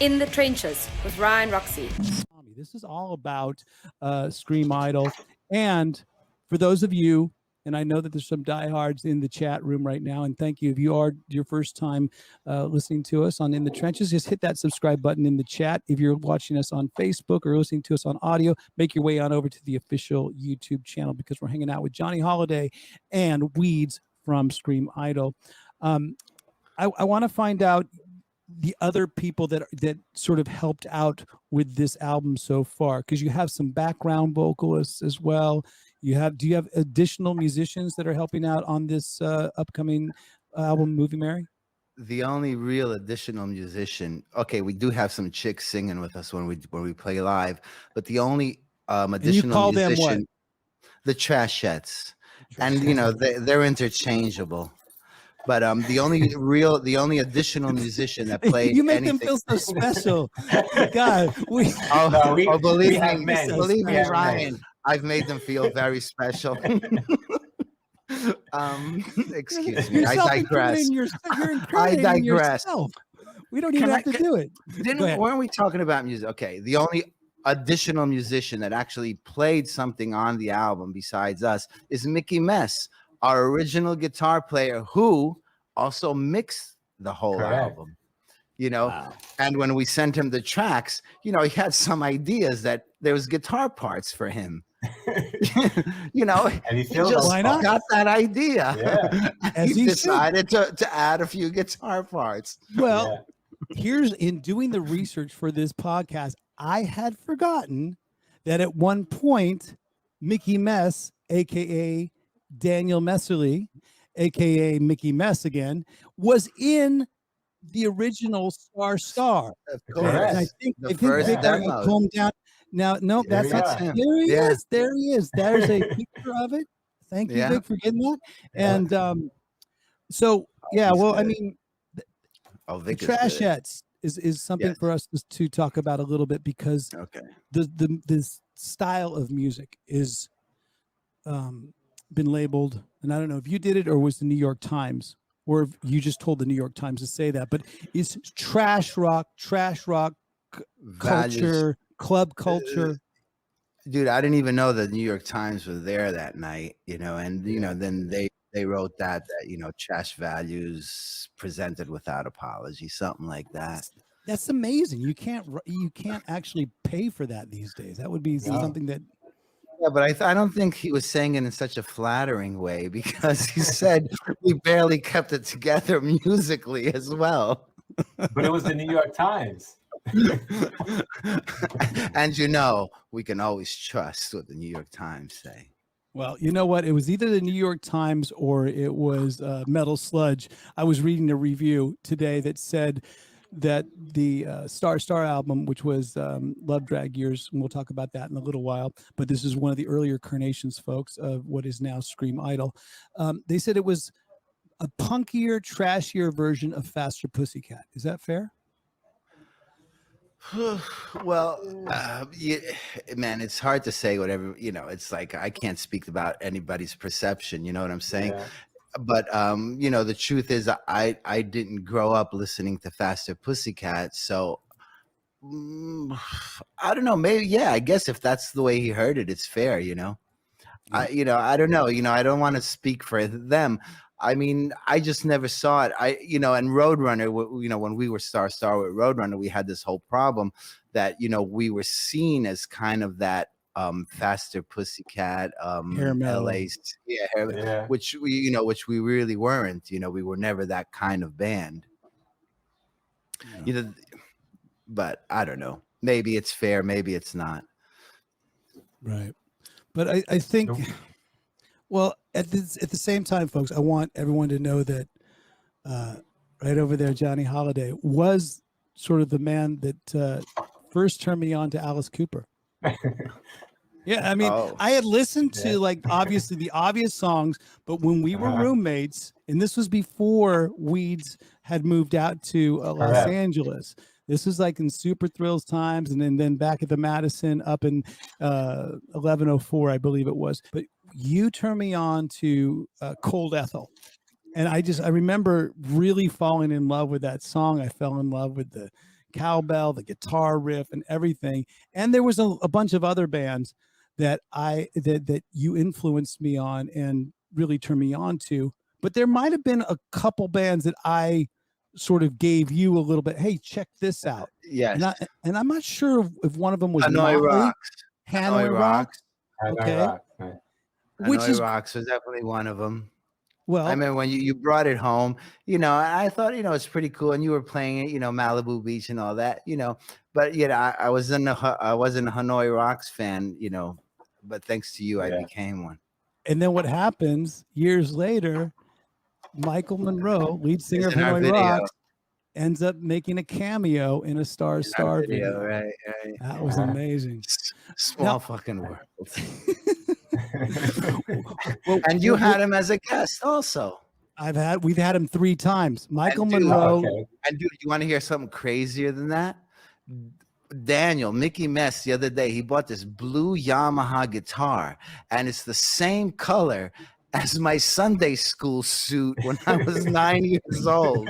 In the Trenches with Ryan Roxie. This is all about Scream Idol. And for those of you, and I know that there's some diehards in the chat room right now, and thank you. If you are your first time listening to us on In the Trenches, just hit that subscribe button in the chat. If you're watching us on Facebook or listening to us on audio, make your way on over to the official YouTube channel because we're hanging out with Johnnie Holliday and Weeds from Scream Idol. I want to find out the other people that sort of helped out with this album so far, because you have some background vocalists as well. Do you have additional musicians that are helping out on this upcoming album, Movie Mary? The only real additional musician, okay, we do have some chicks singing with us when we play live, but the only additional musician, the Trashettes, and they're interchangeable. But the only additional musician that played you make them feel so special. God, believe me, Ryan, I've made them feel very special. Excuse me, I digress. I digress. Yourself. We don't even have to do it. Weren't we talking about music? Okay, the only additional musician that actually played something on the album besides us is Mickey Mess, our original guitar player, who also mixed the whole album, wow. And when we sent him the tracks, he had some ideas that there was guitar parts for him. And he just got that idea. Yeah. He decided to add a few guitar parts. Well, here's in doing the research for this podcast, I had forgotten that at one point, Mickey Mess, aka Daniel Messerly, aka Mickey Mess again, was in the original Star. Of course. And I think the first demo. Calm down. Now, no, that's not him. There he is. There he is. There's a picture of it. Thank you, Vic, for getting that. And I mean, the Trashettes is something for us to talk about a little bit, because this style of music is been labeled, and I don't know if you did it or was the New York Times, or if you just told the New York Times to say that, but it's trash rock culture, club culture. Dude, I didn't even know the New York Times was there that night, and then they wrote that trash values presented without apology, something like that. That's amazing. You can't actually pay for that these days. That would be something that. Yeah, but I don't think he was saying it in such a flattering way, because he said we barely kept it together musically as well. But it was the New York Times. And we can always trust what the New York Times say. Well, you know what? It was either the New York Times or it was Metal Sludge. I was reading a review today that said that the Star album, which was Love Drag Years, and we'll talk about that in a little while, but this is one of the earlier carnations, folks, of what is now Scream Idol. They said it was a punkier, trashier version of Faster Pussycat. Is that fair? Well, man, it's hard to say whatever, it's like I can't speak about anybody's perception, you know what I'm saying? Yeah. But the truth is I didn't grow up listening to Faster Pussycat, so I don't know, maybe I guess if that's the way he heard it, it's fair, I don't know, I don't want to speak for them. I mean, I just never saw it. And Roadrunner, when we were Star with Roadrunner, we had this whole problem that, we were seen as kind of that Faster Pussycat, LA, which we really weren't. We were never that kind of band. But I don't know. Maybe it's fair, maybe it's not. Right, but I think. Well, at the same time, folks, I want everyone to know that right over there, Johnnie Holliday was sort of the man that first turned me on to Alice Cooper. Yeah, I mean, I had listened to obviously the obvious songs, but when we were roommates, and this was before Weeds had moved out to Los Angeles. This was like in Super Thrills times, and then back at the Madison up in 1104, I believe it was. But you turned me on to Cold Ethel. And I remember really falling in love with that song. I fell in love with the cowbell, the guitar riff, and everything. And there was a bunch of other bands that that you influenced me on and really turned me on to. But there might have been a couple bands that I sort of gave you a little bit. Hey, check this out. Yes. And I'm not sure if one of them was Hanoi Motley. Rocks. Hanoi Rocks. Okay. Right. Which is Rocks was definitely one of them. well. I mean, when you brought it home, you know, I thought, you know, it's pretty cool, and you were playing it, you know, Malibu Beach and all that, you know. But I wasn't a Hanoi Rocks fan, you know. But thanks to you, I became one. And then what happens years later? Michael Monroe, lead singer of Hanoi Rocks, ends up making a cameo in a Star video. Right. That was amazing. Small fucking world. And you had him as a guest also. We've had him 3 times. Michael Monroe. Okay. And dude, you want to hear something crazier than that? Mickey Mess, the other day, he bought this blue Yamaha guitar, and it's the same color as my Sunday school suit when I was 9 years old.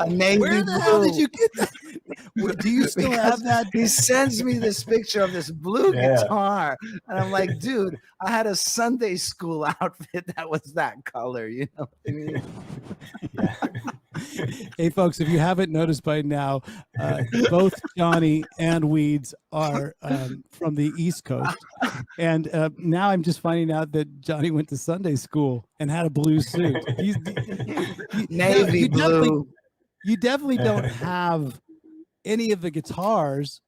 A navy Where the hell did you get that? Do you still have that? He sends me this picture of this blue guitar, and I'm like, dude, I had a Sunday school outfit that was that color. You know what I mean? Hey, folks, if you haven't noticed by now, both Johnnie and Weeds are from the East Coast. And now I'm just finding out that Johnnie went to Sunday school and had a blue suit. Navy blue. You definitely don't have any of the guitars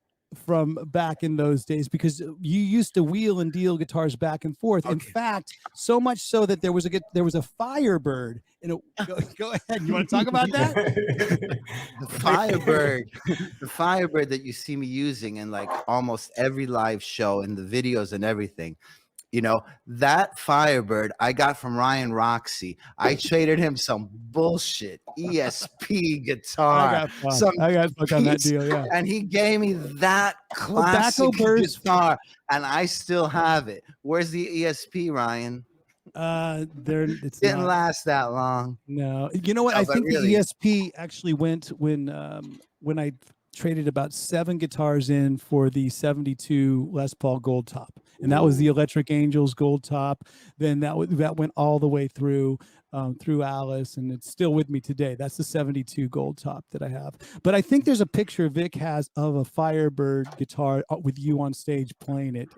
from back in those days, because you used to wheel and deal guitars back and forth. In fact, so much so that there was a Firebird. Go ahead. You want to talk about that? The Firebird that you see me using in like almost every live show and the videos and everything. You know, that Firebird I got from Ryan Roxie. I traded him some bullshit ESP guitar. I got fucked on that deal, yeah. And he gave me that classic guitar, and I still have it. Where's the ESP, Ryan? It didn't last that long. No, you know what? I think really, the ESP actually went when I traded about 7 guitars in for the 72 Les Paul Gold Top, and that was the Electric Angels Gold Top. Then that went all the way through Alice, and it's still with me today. That's the 72 Gold Top that I have. But I think there's a picture Vic has of a Firebird guitar with you on stage playing it.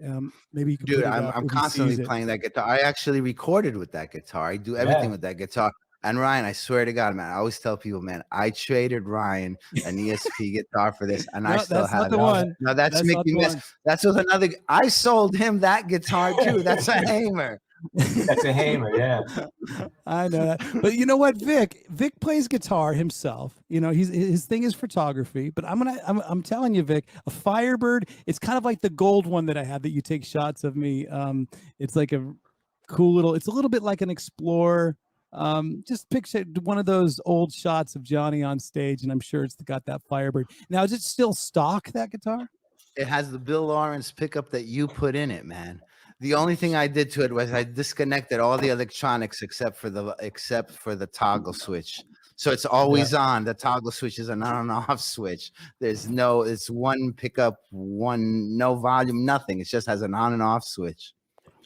Maybe you can. Dude, I'm constantly playing that guitar. I actually recorded with that guitar. I do everything with that guitar. And Ryan, I swear to God, man, I always tell people, man, I traded Ryan an ESP guitar for this, and I still have it. No, that's Mickey Miss. That's with another. I sold him that guitar too. That's a Hamer. That's a Hamer, yeah. I know that. But you know what, Vic plays guitar himself. You know, his thing is photography. But I'm telling you, Vic, a Firebird. It's kind of like the gold one that I have that you take shots of me. It's like a cool little. It's a little bit like an Explorer. Just picture one of those old shots of Johnnie on stage, and I'm sure it's got that Firebird. Now, is it still stock, that guitar? It has the Bill Lawrence pickup that you put in it, man. The only thing I did to it was I disconnected all the electronics except for the toggle switch. So it's always on. The toggle switch is an on and off switch. It's one pickup, no volume, nothing. It just has an on and off switch.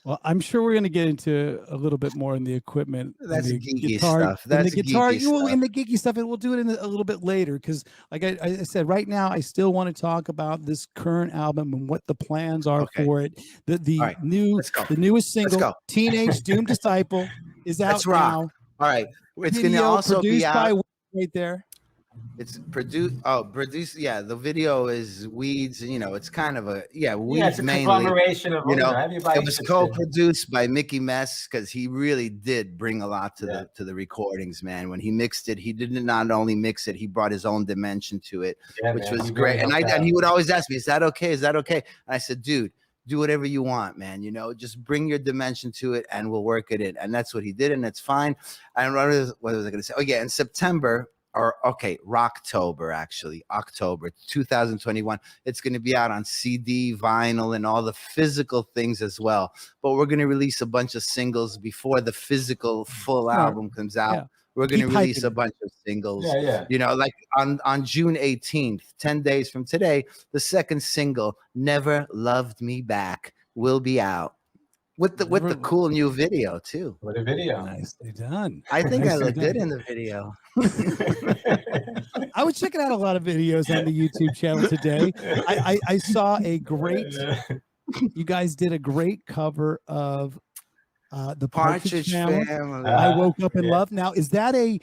Well, I'm sure we're going to get into a little bit more in the equipment. That's the geeky stuff. That's the guitar. In the geeky stuff, and we'll do it in a little bit later, because, like I said, right now I still want to talk about this current album and what the plans are for it. The newest single, "Teenage Doom Disciple," is out now. All right, it's going to also be out right there. It's produced. Yeah, the video is Weeds. You know, it's kind of Weeds it's a mainly. Conglomeration of, it was co-produced by Mickey Mess, because he really did bring a lot to the recordings, man. When he mixed it, he didn't not only mix it, he brought his own dimension to it, which was great. And he would always ask me, "Is that okay? Is that okay?" And I said, "Dude, do whatever you want, man. You know, just bring your dimension to it, and we'll work it in." And that's what he did, and it's fine. And what was I going to say? Oh yeah, in September. October 2021. It's going to be out on CD, vinyl, and all the physical things as well. But we're going to release a bunch of singles before the physical full album comes out. Yeah. we're going to Keep release hyping a it. bunch of singles. Yeah. You know, like on June 18th, 10 days from today, the second single, Never Loved Me Back, will be out with the cool new video too. What a video. Nicely done. I think I Nicely look good done. in the video. I was checking out a lot of videos on the YouTube channel today. I saw a great, you guys did a great cover of the Partridge Family. I Woke Up in Love. Now, is that a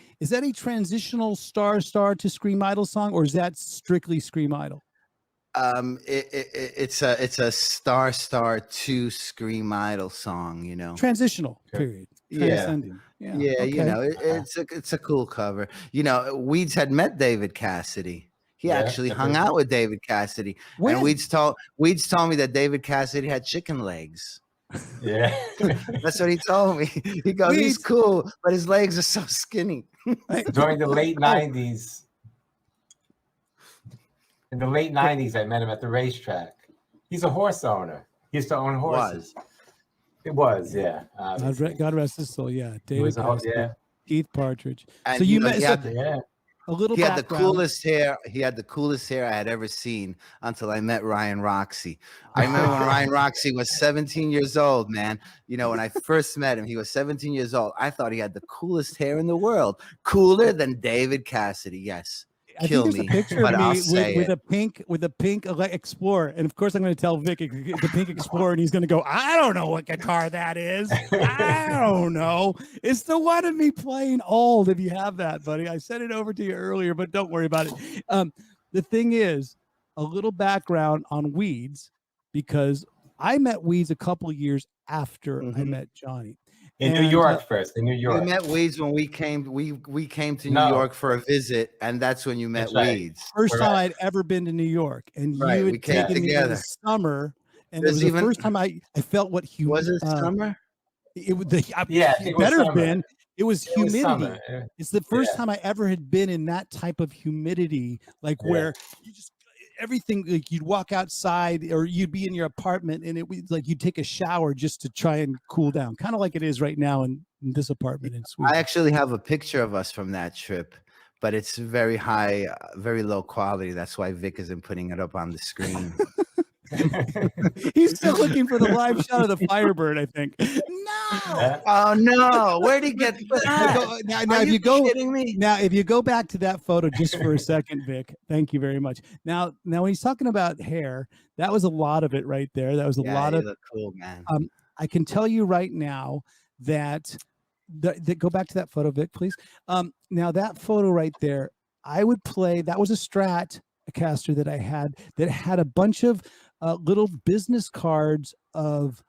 transitional star to Scream Idol song, or is that strictly Scream Idol? It's a star to Scream Idol song, you know. Transitional period. Transcending. Yeah, okay. You know, it's a cool cover. You know, Weeds had met David Cassidy. He actually hung out with David Cassidy. When? And Weeds told me that David Cassidy had chicken legs. Yeah. That's what he told me. He goes, Weeds. he's cool, but his legs are so skinny. During the late 90s. In the late 90s, I met him at the racetrack. He's a horse owner. He used to own horses. It was, yeah. God rest his soul. Yeah, David Cassidy, Keith Partridge. And so you met a little. He had the coolest hair. He had the coolest hair I had ever seen until I met Ryan Roxie. I remember when Ryan Roxie was 17 years old, man. You know, when I first met him, he was 17 years old. I thought he had the coolest hair in the world, cooler than David Cassidy. Yes. Kill me, a picture but of me I'll say with a pink Explorer, and of course I'm going to tell Vic the pink Explorer, and he's going to go, I don't know what guitar that is. I don't know. It's the one of me playing old. If you have that, buddy, I sent it over to you earlier, but don't worry about it. The thing is, a little background on Weeds, because I met Weeds a couple of years after I met Johnnie. In New York first. In New York. We met Weeds when we came. We came to New York for a visit, and that's when you met Weeds. First time I'd ever been to New York, and you had taken me in the summer, and it was the first time I felt what humidity was. It summer? It was it better have been. It was humidity. It's the first time I ever had been in that type of humidity, like where you just everything, like you'd walk outside or you'd be in your apartment and it was like you'd take a shower just to try and cool down, kind of like it is right now in this apartment in Sweden. I actually have a picture of us from that trip, but it's very high, very low quality. That's why Vic isn't putting it up on the screen. He's still looking for the live shot of the Firebird, I think. No. Oh no! Where'd he get that? Now if you go kidding me? Now, if you go back to that photo just for a second, Vic, thank you very much. Now when he's talking about hair, that was a lot of it right there. That was a lot of. You look cool, man. I can tell you right now that go back to that photo, Vic, please. Now that photo right there, I would play. That was a Stratocaster that I had that had a bunch of little business cards of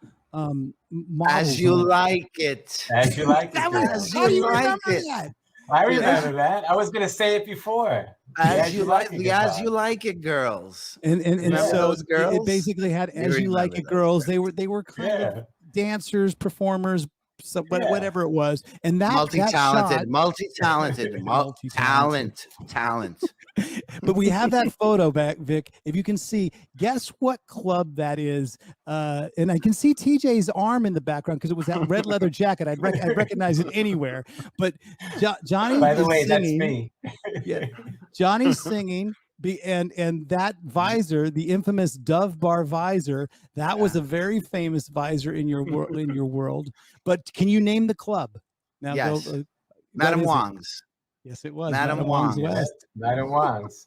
As You Like It. As You Like It. As You Like It. I remember that. I was gonna say it before. As You Like It girls. And so those girls? It basically had As You Like It girls. They were kind of dancers, performers, so whatever it was. And that multi-talented. But we have that photo back, Vic. If you can see, guess what club that is? And I can see TJ's arm in the background because it was that red leather jacket. I'd recognize it anywhere. But Johnnie, by the way, singing, that's me. Yeah, Johnnie's singing. And that visor, the infamous Dove Bar visor, that was a very famous visor in your world. But can you name the club? Now, yes, Madam Wong's. Yes, it was. Madam Wong's. Yes. Madam Wong's.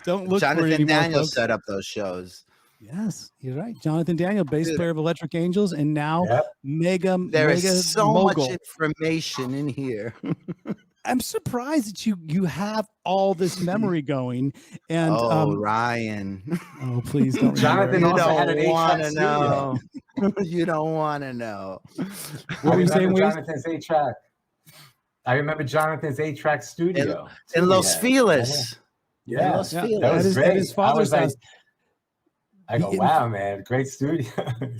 Don't look Jonathan for it anymore, Daniels folks. set up those shows. Yes, you're right. Jonathan Daniel, bass player of Electric Angels, and now mega is so mogul. much information in here. I'm surprised that you have all this memory going. And Ryan. Oh, please don't. Jonathan You also had don't an want 8-track to know. You don't want to know. What were you saying, Jonathan's 8-track. I remember Jonathan's 8-track studio in Los Feliz. Yeah, Los Feliz. That was great. his father's house. I go, wow, man, great studio.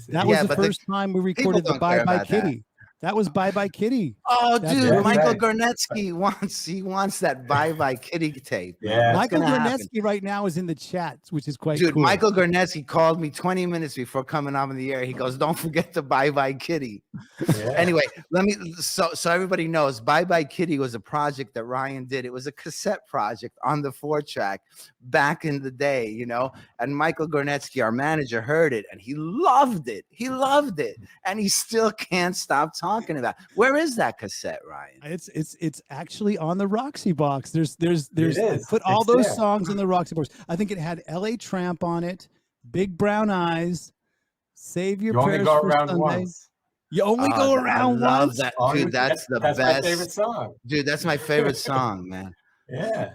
That was the first time we recorded the Bye Bye Kitty. That was Bye Bye Kitty. Oh, That's dude, right. Michael Garnetsky wants that Bye Bye Kitty tape. Yeah. Michael Garnetsky right now is in the chat, which is quite Dude, cool. Michael Garnetsky called me 20 minutes before coming on the air. He goes, "Don't forget the Bye Bye Kitty." Yeah. Anyway, so everybody knows, Bye Bye Kitty was a project that Ryan did. It was a cassette project on the 4-track back in the day, you know. And Michael Garnetsky, our manager, heard it and he loved it. He loved it, and he still can't stop talking about it. Where is that cassette, Ryan? It's actually on the Roxy box. There's is. put all It's those there. songs in the Roxy box. I think it had L.A. Tramp on it, Big Brown Eyes, Save Your You only Prayers go for around Sunday. once. You only Oh, go I around love once. that. Oh, Dude, that's the that's best. my favorite song. Dude, that's my favorite song, man. Yeah.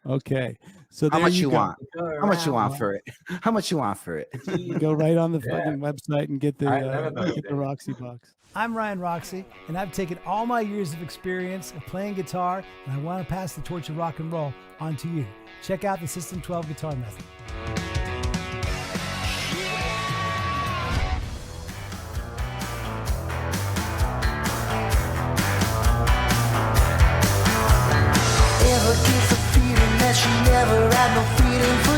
Okay, so How there much you go. want? How much you want for it? How much you want for it? Go right on the Yeah. fucking website and get the I remember those get the days. Roxy box. I'm Ryan Roxie, and I've taken all my years of experience of playing guitar, and I want to pass the torch of rock and roll on to you. Check out the System 12 guitar method. Ever get the feeling that she never had no feeling for